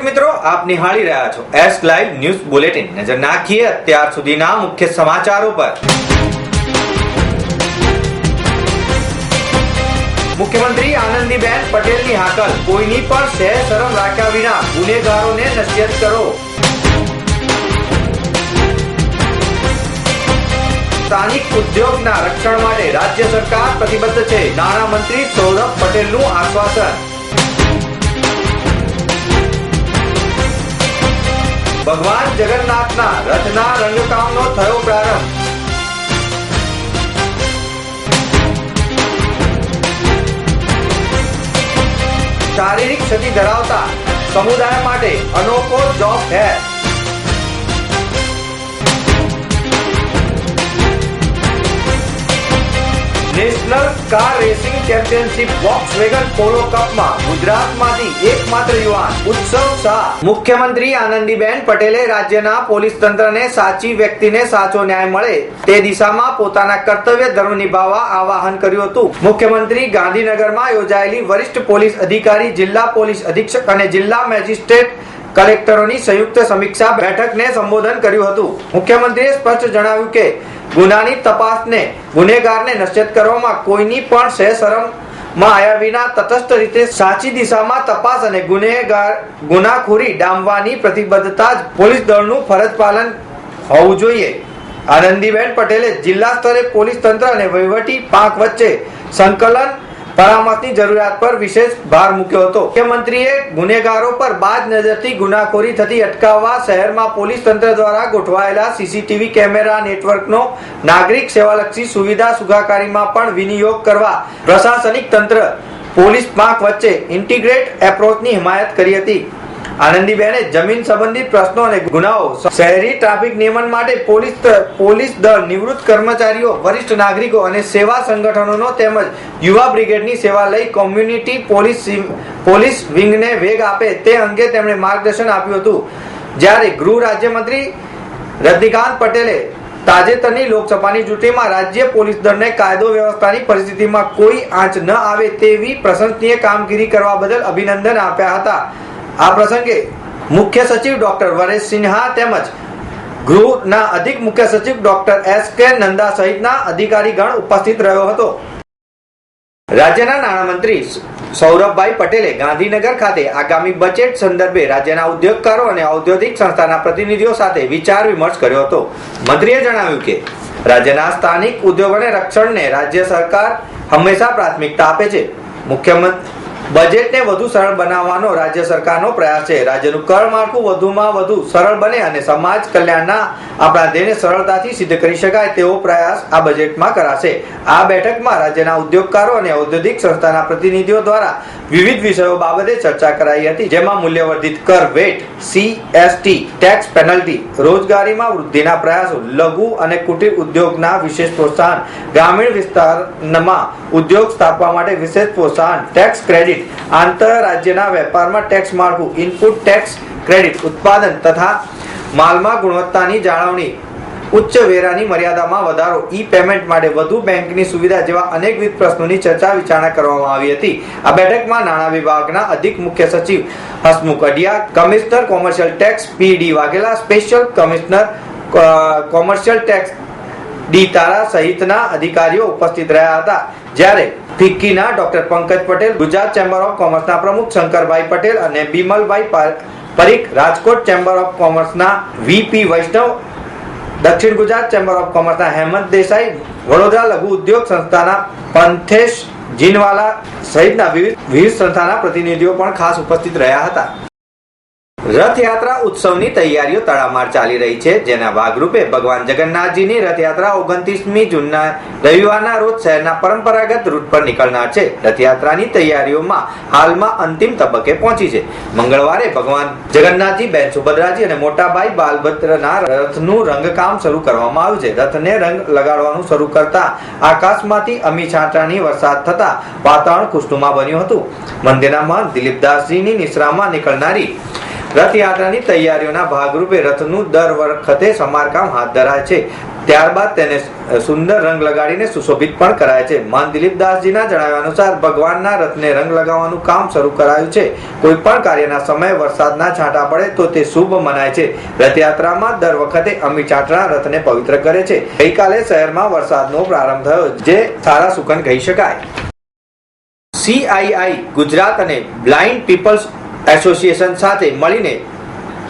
મિત્રો, આપ નિહાળી રહ્યા છો એસ લાઈવ ન્યૂઝ બુલેટિન। નજર નાખીએ અત્યાર સુધીના મુખ્ય સમાચારો પર। મુખ્યમંત્રી આનંદીબેન પટેલની હાકલ, કોઈની પણ સહેજ શરમ રાખ્યા વિના ગુનેગારોને નસીહત કરો। સ્થાનિક ઉદ્યોગના રક્ષણ માટે રાજ્ય સરકાર પ્રતિબદ્ધ છે, નાણામંત્રી સૌરભ પટેલનું આશ્વાસન। ભગવાન જગન્નાથના રથના રંગકામનો થયો પ્રારંભ। શારીરિક ક્ષતિ ધરાવતા સમુદાય માટે અનોખો job fair. National car racing championship વોક્સવેગન પોલો કપમાં ગુજરાતમાંથી એકમાત્ર યુવાન ઉત્સવ શાહ। મુખ્યમંત્રી આનંદીબેન પટેલે રાજ્યના પોલીસ તંત્રને સાચી વ્યક્તિને સાચો ન્યાય મળે તે દિશામાં પોતાના કર્તવ્ય ધર્મ નિભાવવા આહવાન કર્યું હતું। મુખ્યમંત્રી ગાંધીનગરમાં યોજાયેલી વરિષ્ઠ પોલીસ અધિકારી, જિલ્લા પોલીસ અધિક્ષક અને જિલ્લા મેજિસ્ટ્રેટ કલેક્ટરોની સંયુક્ત સમીક્ષા બેઠકને સંબોધન કર્યું હતું। મુખ્યમંત્રીએ સ્પષ્ટ જણાવ્યું કે ગુનાની તપાસને ગુનેગારને નશ્યત કરવામાં કોઈની પણ સહેજ શરમમાં આવ્યા વિના તટસ્થ રીતે સાચી દિશામાં તપાસ અને ગુનાખોરી ડામવાની પ્રતિબદ્ધતા જ પોલીસ દળનું ફરજ પાલન હોવું જોઈએ। આનંદીબેન પટેલે જિલ્લા સ્તરે પોલીસ તંત્ર અને વહીવટી પાંખ વચ્ચે સંકલન પરામર્શની જરૂરિયાત પર વિશેષ ભાર મૂક્યો હતો। મુખ્યમંત્રીએ ગુનેગારો પર બાજ નજરથી ગુનાખોરી થતી અટકાવવા શહેરમાં પોલીસ તંત્ર દ્વારા ગોઠવાયેલા સીસીટીવી કેમેરા નેટવર્કનો નાગરિક સેવાલક્ષી સુવિધા સુખાકારીમાં પણ વિનિયોગ કરવા પ્રશાસનિક તંત્ર પોલીસ પાંખ વચ્ચે ઇન્ટિગ્રેટ એપ્રોચની હિમાયત કરી હતી। આનંદીબેને જમીન સંબંધિત પ્રશ્નો અને ગુનાઓ, શહેરી ટ્રાફિક નિયમન માટે પોલીસ દળ, નિવૃત્ત કર્મચારીઓ, વરિષ્ઠ નાગરિકો અને સેવા સંગઠનોનો તેમજ યુવા બ્રિગેડની સેવા લઈ કોમ્યુનિટી પોલીસ વિંગને વેગ આપે તે અંગે તેમણે માર્ગદર્શન આપ્યું હતું। જ્યારે ગૃહ રાજ્યમંત્રી રજનીકાંત પટેલે તાજેતરની લોકસભાની ચૂંટણીમાં રાજ્ય પોલીસ દળને કાયદો વ્યવસ્થાની પરિસ્થિતિમાં કોઈ આંચ ન આવે તેવી પ્રશંસનીય કામગીરી કરવા બદલ અભિનંદન આપ્યા હતા। આ પ્રસંગે મુખ્ય સચિવ ડોક્ટર વરેશ સિન્હા તેમજ ગૃહના અધિક મુખ્ય સચિવ ડોક્ટર એસ.કે. નંદા સહિતના અધિકારીગણ ઉપસ્થિત રહ્યો હતો। રાજ્યના નાણામંત્રી સૌરભભાઈ પટેલે ગાંધીનગર ખાતે આગામી બજેટ સંદર્ભે રાજ્યના ઉદ્યોગકારો અને ઔદ્યોગિક સંસ્થાના પ્રતિનિધિઓ સાથે વિચાર વિમર્શ કર્યો હતો। મંત્રીએ જણાવ્યું કે રાજ્યના સ્થાનિક ઉદ્યોગોને રક્ષણને રાજ્ય સરકાર હંમેશા પ્રાથમિકતા આપે છે। મુખ્યમંત્રી બજેટને વધુ સરળ બનાવવાનો રાજ્ય સરકારનો પ્રયાસ છે। રાજ્યનું કર માળખું વધુમાં વધુ સરળ બને અને સમાજ કલ્યાણના આપણા ધ્યેયને સરળતાથી સિદ્ધ કરી શકાય તેવો પ્રયાસ આ બજેટમાં કરાશે। આ બેઠકમાં રાજ્યના ઉદ્યોગકારો અને ઔદ્યોગિક સંસ્થાના પ્રતિનિધિઓ દ્વારા વિવિધ વિષયો બાબતે ચર્ચા કરાઈ હતી, જેમાં મૂલ્યવર્ધિત કર, વેટ, સીએસટી, ટેક્સ પેનલ્ટી, રોજગારીમાં વૃદ્ધિના પ્રયાસો, લઘુ અને કુટીર ઉદ્યોગના વિશેષ પ્રોત્સાહન, ગ્રામીણ વિસ્તારમાં ઉદ્યોગ સ્થાપવા માટે વિશેષ પ્રોત્સાહન, ટેક્સ ક્રેડિટ, આંતરરાજ્યના વેપારમાં ટેક્સ માળખું, ઇનપુટ ટેક્સ ક્રેડિટ, ઉત્પાદન તથા માલમાં ગુણવત્તાની જાળવણી, ઉચ્ચ વેરાની મર્યાદામાં વધારો, ઈ પેમેન્ટ માટે વધુ બેંકની સુવિધા જેવા અનેકવિધ પ્રશ્નોની ચર્ચા વિચારણા કરવામાં આવી હતી। આ બેઠકમાં નાણાં વિભાગના અધિક મુખ્ય સચિવ Hasmukh Adhia, commissioner commercial tax PD. Vaghela, special commissioner commercial tax D. Tara સહિતના અધિકારીઓ ઉપસ્થિત રહ્યા હતા। જ્યારે ફિક્કીના doctor Pankaj Patel, Gujarat chamber of કોમર્સના પ્રમુખ શંકરભાઈ પટેલ અને બિમલભાઈ પરીખ, રાજકોટ ચેમ્બર ઓફ કોમર્સના વીપી વૈષ્ણવ, દક્ષિણ ગુજરાત ચેમ્બર ઓફ કોમર્સના હેમંત દેસાઈ, વડોદરા લઘુ ઉદ્યોગ સંસ્થાના પંથેશ જીનવાલા સહિતના વિવિધ સંસ્થાના પ્રતિનિધિઓ પણ ખાસ ઉપસ્થિત રહ્યા હતા। રથયાત્રા ઉત્સવની તૈયારીઓ તડામાર ચાલી રહી છે, જેના ભાગરૂપે ભગવાન જગન્નાથજીની રથયાત્રા 29મી જૂનના રવિવારના રોજ શહેરના પરંપરાગત રૂટ પર નીકળનાર છે। રથયાત્રાની તૈયારીઓમાં હાલમાં અંતિમ તબક્કે પહોંચી છે। મંગળવારે ભગવાન જગન્નાથજી, બેન સુભદ્રાજી અને મોટાભાઈ બાલભદ્રના રથનું રંગકામ શરૂ કરવામાં આવ્યું છે। રથને રંગ લગાડવાનું શરૂ કરતા આકાશમાંથી અમી છાંટાની વરસાદ થતા વાતાવરણ ખુશનુમા બન્યું હતું। મંદિરના મહંત દિલીપદાસજીની નિશ્રામાં નીકળનારી રથયાત્રાની તૈયારીઓના ભાગરૂપે રથનું દર વખતે સમારકામ હાથ ધરાય છે. ત્યારબાદ તેને સુંદર રંગ લગાડીને સુશોભિત પણ કરાય છે. મહંત દિલીપદાસજીના જણાવ્યા અનુસાર ભગવાનના રથને રંગ લગાવવાનું કામ શરૂ કરાયું છે. કોઈ પણ કાર્યના સમયે વરસાદના છાંટા પડે તો તે શુભ મનાય છે. રથયાત્રામાં દર વખતે અમી ચાંટણા રથને પવિત્ર કરે છે. ગઈકાલે શહેરમાં વરસાદનો પ્રારંભ થયો, જે સારા સુકન કહી શકાય. CII ગુજરાત અને બ્લાઇન્ડ પીપલ્સ એસોસિએશન સાથે મળીને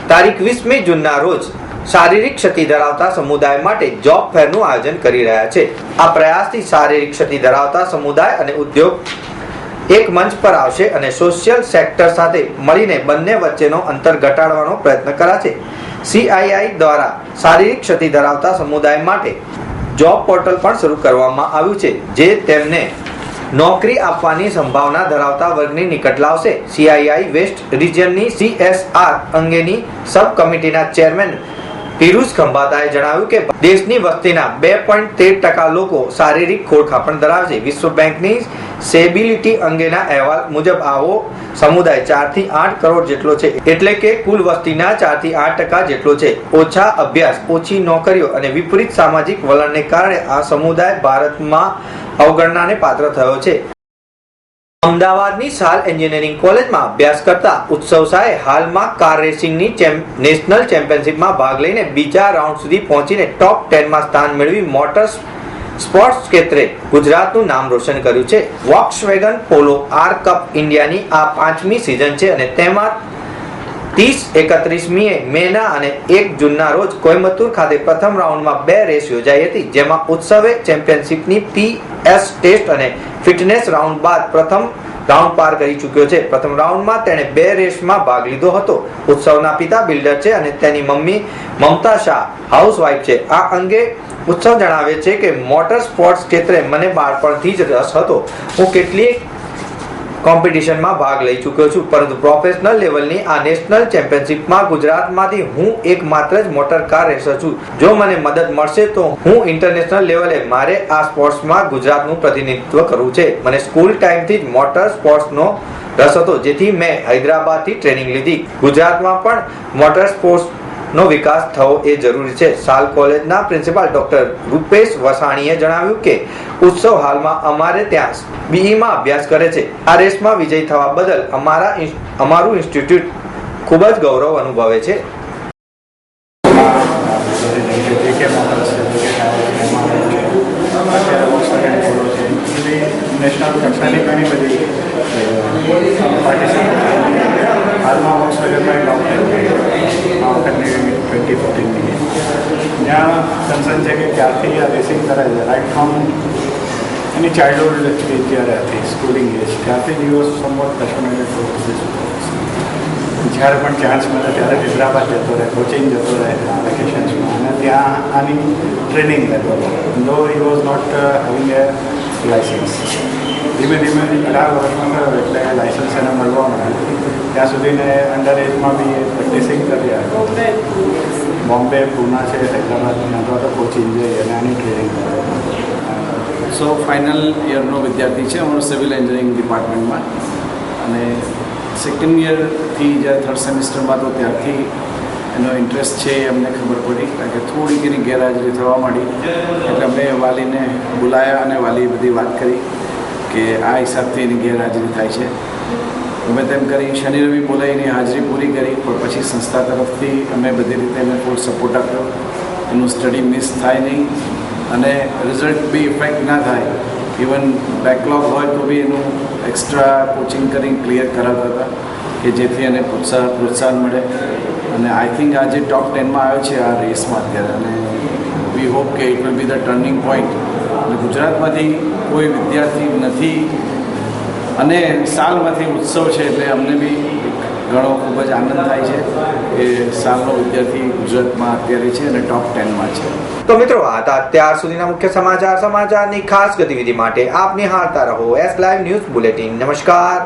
તારીખ 20મી જૂનના રોજ શારીરિક ક્ષતિ ધરાવતા સમુદાય માટે જોબ ફેરનું આયોજન કરી રહ્યા છે. આ પ્રયાસથી શારીરિક ક્ષતિ ધરાવતા સમુદાય અને ઉદ્યોગ એક મંચ પર આવશે અને સોશિયલ સેક્ટર સાથે મળીને બંને વચ્ચેનો અંતર ઘટાડવાનો પ્રયત્ન કરાશે. CII દ્વારા શારીરિક ક્ષતિ ધરાવતા સમુદાય માટે જોબ પોર્ટલ પણ શરૂ કરવામાં આવ્યું છે, જે તેમને નોકરી આપવાની સંભાવના ધરાવતા વર્ગની નિકટ લાવશે. CII વેસ્ટ રિજિયનની CSR અંગેની સબ કમિટીના ચેરમેન પિયુષ ખંભાતાએ જણાવ્યું કે દેશની વસ્તીના 2.13% લોકો શારીરિક ખોળખાપણ ધરાવે છે. વિશ્વ બેંકની સ્ટેબિલિટી અંગેના અહેવાલ મુજબ આવો સમુદાય 4 થી 8 કરોડ જેટલો છે, એટલે કે કુલ વસ્તીના 4 થી 8% જેટલો છે. ઓછા અભ્યાસ, ઓછી નોકરીઓ અને વિપરીત સામાજિક વલણને કારણે આ સમુદાય ભારતમાં અવગણનાને પાત્ર થયો છે. અમદાવાદની શાલ એન્જિનિયરિંગ કોલેજમાં અભ્યાસ કરતા ઉત્સવ શાહે હાલમાં કાર રેસિંગની નેશનલ ચેમ્પિયનશિપમાં ભાગ લઈને બીજા રાઉન્ડ સુધી પહોંચીને ટોપ 10માં સ્થાન મેળવી મોટર સ્પોર્ટ્સ ક્ષેત્રે ગુજરાતનું નામ રોશન કર્યું છે. વોક્સવેગન પોલો આર કપ ઇન્ડિયાની આ 5મી સિઝન છે અને તેમાં 30-31મી મેના અને 1 જૂનના રોજ કોઈમ્બતુર ખાતે પ્રથમ રાઉન્ડમાં 2 રેસ યોજાઈ હતી, જેમાં ઉત્સવે ચેમ્પિયનશિપની PS ટેસ્ટ અને ફિટનેસ રાઉન્ડ બાદ પ્રથમ રાઉન્ડ પાર કરી ચૂક્યો છે. પ્રથમ રાઉન્ડમાં તેણે 2 રેસમાં ભાગ લીધો હતો. ઉત્સવના પિતા બિલ્ડર છે અને તેની મમ્મી મમતા શાહ હાઉસવાઇફ છે. આ અંગે ઉત્સવ જણાવે છે કે મોટર સ્પોર્ટ્સ ક્ષેત્રે મને બાળપણથી જ રસ હતો. હું કેટલીક કોમ્પિટિશનમાં ભાગ લઈ ચૂક્યો છું, પરંતુ પ્રોફેશનલ લેવલની આ નેશનલ ચેમ્પિયનશિપમાં ગુજરાતમાંથી હું એકમાત્ર જ મોટર કાર રેસર છું. જો મને મદદ મળશે તો હું ઇન્ટરનેશનલ લેવલે મારે આ સ્પોર્ટ્સમાં ગુજરાતનું પ્રતિનિધિત્વ કરવું છે. મને સ્કૂલ ટાઈમથી જ મોટર સ્પોર્ટ્સનો રસ હતો, જેથી મેં હૈદરાબાદથી ટ્રેનિંગ લીધી. ગુજરાતમાં પણ મોટર સ્પોર્ટ્સનો વિકાસ થવો એ જરૂરી છે. શાલ કોલેજના પ્રિન્સિપાલ ડોક્ટર રૂપેશ વસાણીએ જણાવ્યું કે ઉત્સવ હાલમાં અમારે ત્યાં BE માં અભ્યાસ કરે છે. આ રેસમાં વિજય થવા બદલ અમારું ઇન્સ્ટિટ્યૂટ ખૂબ જ ગૌરવ અનુભવે છે. નેશનલ કક્ષાની ઘણી બધી પાર્ટિસિપેટ હાલમાં વોક્સવેગનમાં ટોપ 10 આ વખતની 2014ની ત્યાં કન્સર્ન છે કે ક્યારથી આ રેસિંગ કરે છે. રાઇટ ફ્રોમ એની ચાઇલ્ડહુડ એજ જ્યારે હતી, સ્કૂલિંગ એજ, ત્યારથી જ you somewhat passionated towards this sports. જ્યારે પણ ચાન્સ મળે ત્યારે હૈદરાબાદ જતો રહે, કોચિંગ જતો રહે વેકેશન્સમાં, અને ત્યાં આની ટ્રેનિંગ લેતો હતો. Though he was not having a licence. ધીમે ધીમે 18 વર્ષમાં થયો એટલે લાઇસન્સ એને મળવા મળ્યું. ત્યાં સુધીને અંડર એજમાં બી પ્રેક્ટિસિંગ કરી આવ્યો. બોમ્બે, પૂના છે, હૈદરાબાદની અથવા તો કોચિંગ જઈ અને આની ટ્રેનિંગ કરે. સો ફાઇનલ યરનો વિદ્યાર્થી છે અમારો સિવિલ એન્જિનિયરિંગ ડિપાર્ટમેન્ટમાં, અને સેકન્ડ યરથી જ્યારે થર્ડ સેમિસ્ટરમાં તો ત્યારથી એનો ઇન્ટરેસ્ટ છે એ અમને ખબર પડી, કારણ કે થોડીક એની ગેરહાજરી થવા માંડી. એટલે અમે વાલીને બોલાયા અને વાલીએ બધી વાત કરી કે આ હિસાબથી એની ગેરહાજરી થાય છે. અમે તેમ કરી શનિ રવિ બોલાવીને હાજરી પૂરી કરી, પણ પછી સંસ્થા તરફથી અમે બધી રીતે એને ફૂલ સપોર્ટ આપ્યો. એનું સ્ટડી મિસ થાય નહીં અને રિઝલ્ટ બી ઇફેક્ટ ના થાય. ઇવન બેકલોગ હોય તો બી એનું એક્સ્ટ્રા કોચિંગ કરીને ક્લિયર કરાવતા હતા, કે જેથી એને પ્રોત્સાહન મળે. અને આઈ થિંક આજે ટોપ 10માં આવ્યો છે આ રેસમાં અત્યારે, અને વી હોપ કે it will be the turning point. અને ગુજરાતમાંથી કોઈ વિદ્યાર્થી નથી અને સાલમાંથી ઉત્સવ છે, એટલે અમને બી ઘણો ખૂબ જ આનંદ થાય છે કે સાલનો વિદ્યાર્થી ગુજરાતમાં અત્યારે છે અને ટોપ 10માં છે. તો મિત્રો, આ હતા અત્યાર સુધીના મુખ્ય સમાચારની ખાસ ગતિવિધિ માટે આપ નિહાળતા રહો S Live ન્યૂઝ બુલેટિન. નમસ્કાર.